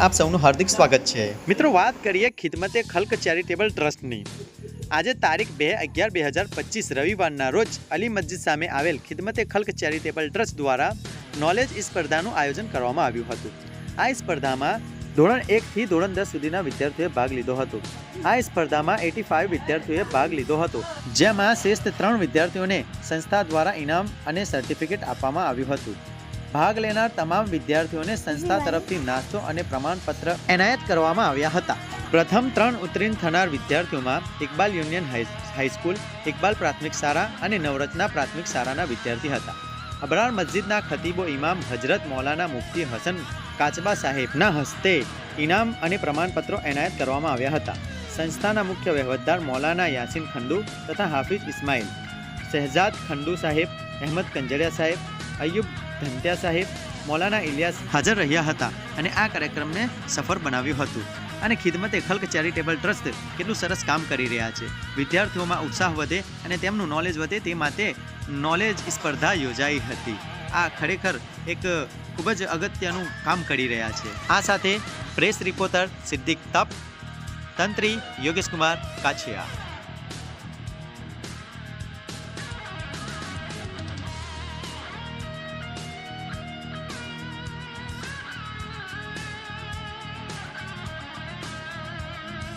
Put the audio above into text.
આપ સૌનું હાર્દિક સ્વાગત છે। મિત્રો, વાત કરીએ ખિદમતે ખલ્ક ચેરિટેબલ ટ્રસ્ટની। આજે તારીખ 2/11/2025 રવિવારના રોજ અલી મસ્જિદ સામે આવેલ ખિદમતે ખલ્ક ચેરિટેબલ ટ્રસ્ટ દ્વારા નોલેજ સ્પર્ધાનું આયોજન કરવામાં આવ્યું હતું। આ સ્પર્ધામાં ધોરણ 1 થી ધોરણ 10 સુધીના વિદ્યાર્થીઓએ ભાગ લીધો હતો। આ સ્પર્ધામાં 85 વિદ્યાર્થીઓએ ભાગ લીધો હતો, જેમાં શ્રેષ્ઠ 3 વિદ્યાર્થીઓને સંસ્થા દ્વારા ઇનામ અને સર્ટિફિકેટ આપવામાં આવ્યું હતું। ભાગ લેનાર તમામ વિદ્યાર્થીઓને સંસ્થા તરફથી નાસ્તો અને પ્રમાણપત્ર એનાયત કરવામાં આવ્યા હતા। પ્રથમ 3 ઉત્તીર્ણ થનાર વિદ્યાર્થીઓમાં ઇકબાલ યુનિયન હાઈસ્કૂલ, ઇકબાલ પ્રાથમિક શાળા અને નવરત્ના પ્રાથમિક શાળાના વિદ્યાર્થી હતા। અબરાર મસ્જિદના ખતીબો ઇમામ હજરત મૌલાના મુફ્તી હસન કાચબા સાહેબના હસ્તે ઇનામ અને પ્રમાણપત્રો એનાયત કરવામાં આવ્યા હતા। સંસ્થાના મુખ્ય વહીવટદાર મૌલાના યાસીન ખંડુ તથા હાફિઝ ઇસ્માઇલ, શહેજાદ ખંડુ સાહેબ, અહેમદ કંજરિયા સાહેબ, અયુબ ધંત્યા સાહેબ, મૌલાના ઇલિયાસ હાજર રહ્યા હતા અને આ કાર્યક્રમને સફળ બનાવ્યું હતું। અને ખિદમતે ખલ્ક ચેરિટેબલ ટ્રસ્ટ કેટલું સરસ કામ કરી રહ્યા છે। વિદ્યાર્થીઓમાં ઉત્સાહ વધે અને તેમનું નોલેજ વધે તે માટે નોલેજ સ્પર્ધા યોજાઈ હતી। આ ખરેખર એક ખૂબ જ અગત્યનું કામ કરી રહ્યા છે। આ સાથે પ્રેસ રિપોર્ટર સિદ્દીક તપ, તંત્રી યોગેશ કુમાર કાછિયા।